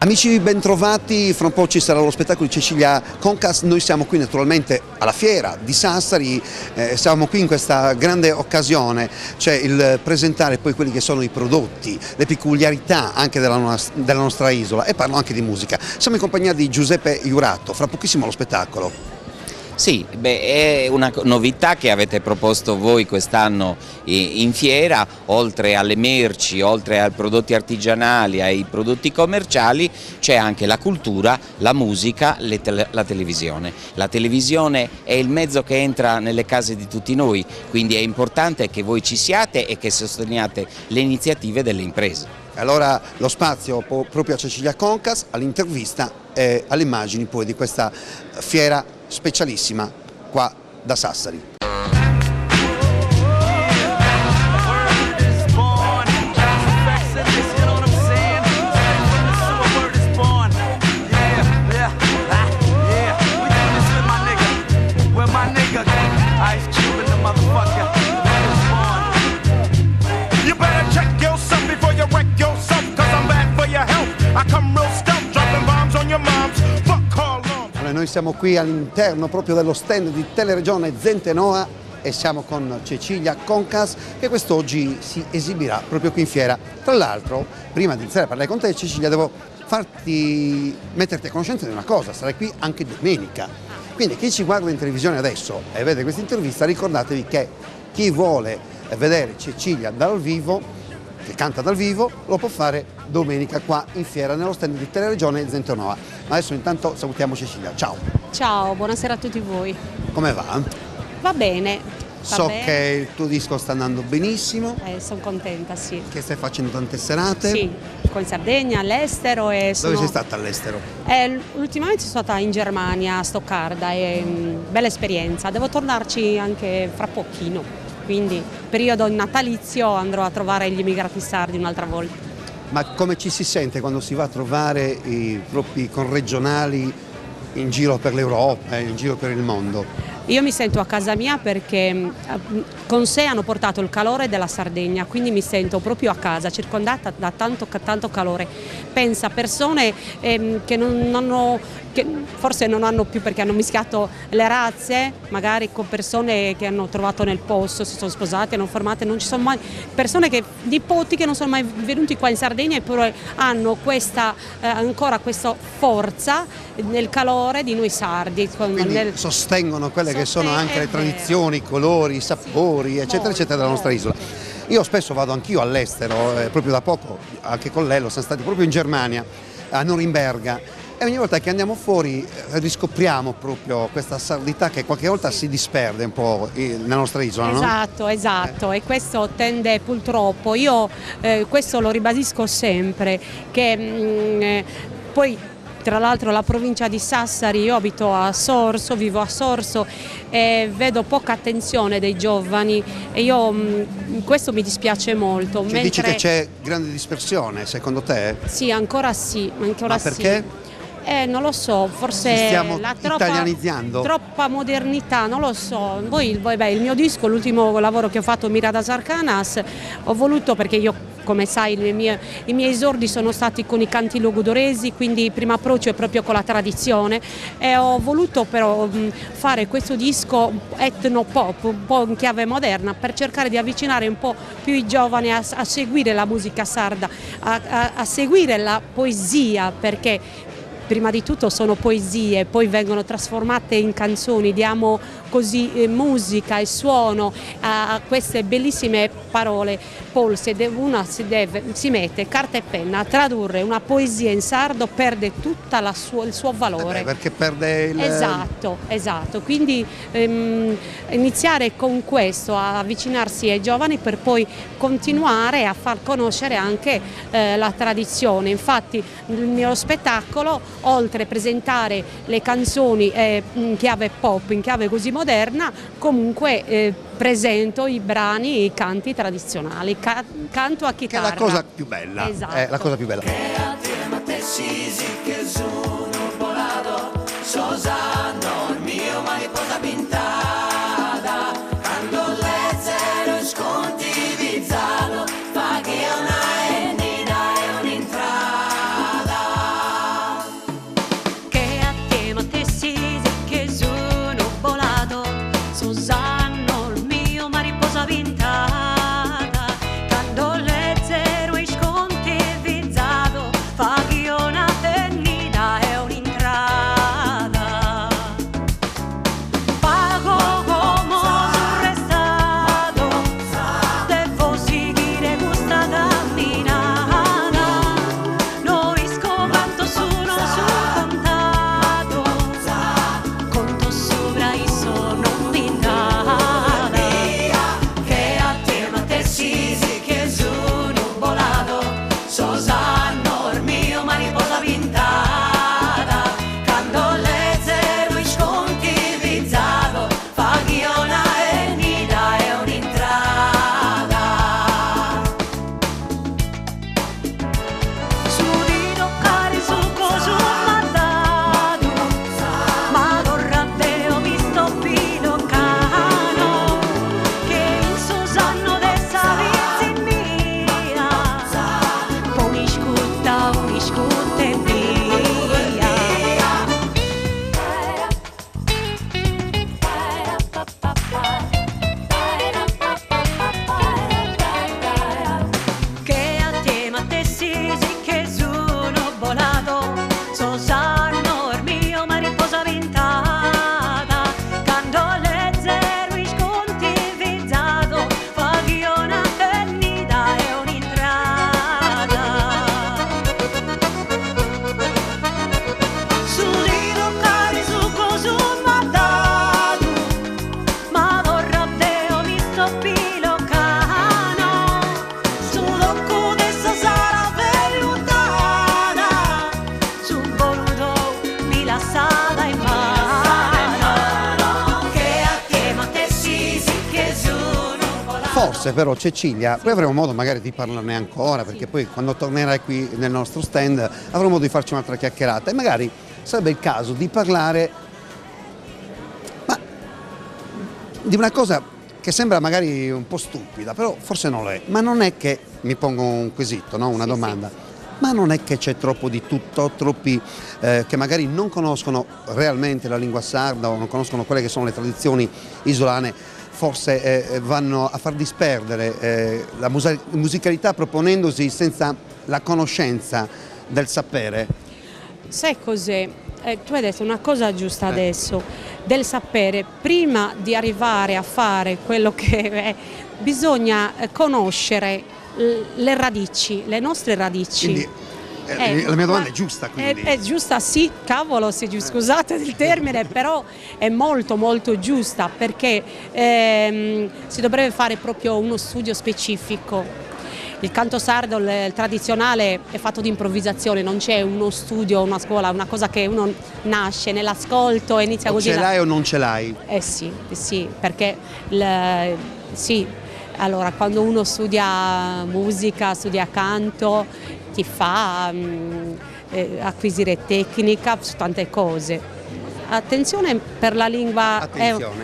Amici bentrovati, fra un po' ci sarà lo spettacolo di Cecilia Concas, noi siamo qui naturalmente alla fiera di Sassari, siamo qui in questa grande occasione, cioè il presentare poi quelli che sono i prodotti, le peculiarità anche della nostra isola, e parlo anche di musica. Siamo in compagnia di Giuseppe Iurato, fra pochissimo lo spettacolo. Sì, è una novità che avete proposto voi quest'anno in fiera, oltre alle merci, oltre ai prodotti artigianali, ai prodotti commerciali, c'è anche la cultura, la musica, la televisione. La televisione è il mezzo che entra nelle case di tutti noi, quindi è importante che voi ci siate e che sosteniate le iniziative delle imprese. Allora lo spazio proprio a Cecilia Concas, all'intervista e alle immagini poi di questa fiera specialissima qua da Sassari. Noi siamo qui all'interno proprio dello stand di Teleregione Zente Noa e siamo con Cecilia Concas che quest'oggi si esibirà proprio qui in fiera. Tra l'altro, prima di iniziare a parlare con te, Cecilia, devo metterti a conoscenza di una cosa: sarai qui anche domenica. Quindi chi ci guarda in televisione adesso e vede questa intervista, ricordatevi che chi vuole vedere Cecilia dal vivo, che canta dal vivo, lo può fare domenica qua in fiera nello stand di Teleregione Zente Noa. Ma adesso intanto salutiamo Cecilia, ciao. Ciao, buonasera a tutti voi. Come va? Va bene. Che il tuo disco sta andando benissimo. Sono contenta, sì. Che stai facendo tante serate. Sì, con Sardegna, all'estero. Dove sei stata all'estero? Ultimamente sono stata in Germania, a Stoccarda, bella esperienza. Devo tornarci anche fra pochino, quindi periodo natalizio andrò a trovare gli immigrati sardi un'altra volta. Ma come ci si sente quando si va a trovare i propri conregionali in giro per l'Europa, in giro per il mondo? Io mi sento a casa mia perché con sé hanno portato il calore della Sardegna, quindi mi sento proprio a casa, circondata da tanto calore. Pensa a persone che forse non hanno più, perché hanno mischiato le razze, magari con persone che hanno trovato nel posto, si sono sposate, hanno formate, non ci sono mai persone nipoti che non sono mai venuti qua in Sardegna, eppure hanno ancora questa forza nel calore di noi sardi. Quindi sostengono quelle che sono anche le tradizioni, i colori, i sapori, eccetera, eccetera, della nostra isola. Io spesso vado anch'io all'estero, proprio da poco, anche con Lello, siamo stati proprio in Germania, a Norimberga, e ogni volta che andiamo fuori riscopriamo proprio questa sardità che qualche volta si disperde un po' nella nostra isola, no? Esatto, e questo tende purtroppo, io questo lo ribadisco sempre, che poi tra l'altro la provincia di Sassari, io abito a Sorso, vivo a Sorso e vedo poca attenzione dei giovani e questo mi dispiace molto. Dici che c'è grande dispersione secondo te? Sì, ancora sì. Ma perché? Non lo so, forse ci stiamo la italianizzando? Troppa modernità, non lo so. Il mio disco, l'ultimo lavoro che ho fatto, Miradas Arcanas, ho voluto, perché io, come sai, i miei esordi sono stati con i canti logudoresi, quindi il primo approccio è proprio con la tradizione, e ho voluto però fare questo disco etno pop, un po' in chiave moderna, per cercare di avvicinare un po' più i giovani a seguire la musica sarda, a seguire la poesia, perché prima di tutto sono poesie, poi vengono trasformate in canzoni, diamo così musica e suono a queste bellissime parole. Poi se una si mette carta e penna a tradurre una poesia in sardo, perde tutto il suo valore. Perché perde il... Esatto, quindi iniziare con questo, a avvicinarsi ai giovani per poi continuare a far conoscere anche la tradizione. Infatti il mio spettacolo, oltre a presentare le canzoni in chiave pop, in chiave così moderna, comunque presento i brani, i canti tradizionali, canto a chitarra. Che è la cosa più bella. Esatto. È la cosa più bella. Forse però Cecilia, poi avremo modo magari di parlarne ancora, perché poi quando tornerai qui nel nostro stand avremo modo di farci un'altra chiacchierata e magari sarebbe il caso di parlare di una cosa che sembra magari un po' stupida, però forse non lo è. Ma non è che, mi pongo un quesito, no? Una domanda, ma non è che c'è troppo di tutto, troppi che magari non conoscono realmente la lingua sarda o non conoscono quelle che sono le tradizioni isolane, forse vanno a far disperdere la musicalità proponendosi senza la conoscenza del sapere? Sai cos'è? Tu hai detto una cosa giusta adesso, del sapere. Prima di arrivare a fare quello che è, bisogna conoscere le radici, le nostre radici. Quindi, la mia domanda è giusta, quindi. È giusta, sì, cavolo, scusate il termine, però è molto molto giusta, perché si dovrebbe fare proprio uno studio specifico. Il canto sardo, il tradizionale, è fatto di improvvisazione, non c'è uno studio, una scuola, una cosa che uno nasce nell'ascolto e inizia così. Ce l'hai o non ce l'hai? Sì, perché sì, allora quando uno studia musica, studia canto, ti fa acquisire tecnica su tante cose. Attenzione per la lingua,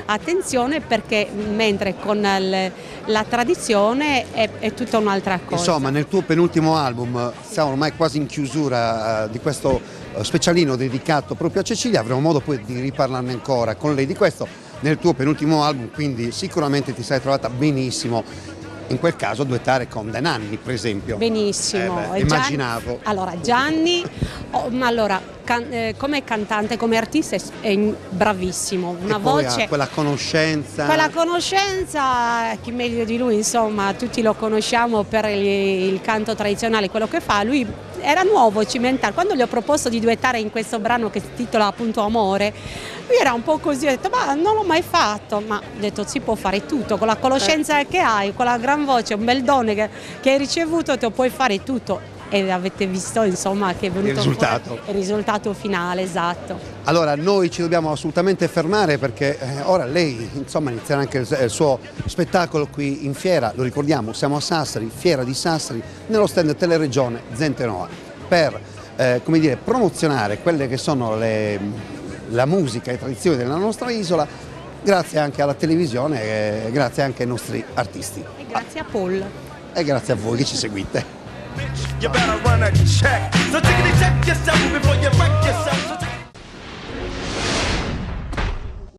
attenzione perché mentre con la tradizione è tutta un'altra cosa. Insomma, nel tuo penultimo album, siamo ormai quasi in chiusura di questo specialino dedicato proprio a Cecilia, avremo modo poi di riparlarne ancora con lei di questo nel tuo penultimo album, quindi sicuramente ti sei trovata benissimo. In quel caso duettare con De Nanni, per esempio. Benissimo. Immaginavo. Allora, Gianni, come cantante, come artista è bravissimo, una voce. Quella conoscenza. Quella conoscenza, chi meglio di lui, insomma, tutti lo conosciamo per il canto tradizionale, quello che fa. Lui era nuovo, cimentale. Quando gli ho proposto di duettare in questo brano che si intitola appunto Amore, lui era un po' così, ho detto ma non l'ho mai fatto, ma ho detto si può fare tutto, con la conoscenza che hai, con la gran voce, un bel dono che hai ricevuto, te puoi fare tutto. E avete visto insomma che è venuto il risultato finale, esatto. Allora noi ci dobbiamo assolutamente fermare perché ora lei insomma inizierà anche il suo spettacolo qui in fiera, lo ricordiamo, siamo a Sassari, Fiera di Sassari, nello stand Teleregione Zente Noa, per come dire, promozionare quelle che sono la musica e le tradizioni della nostra isola, grazie anche alla televisione e grazie anche ai nostri artisti. E grazie a Paul. E grazie a voi che ci seguite. You better run a check. So take it check yourself before you wreck yourself.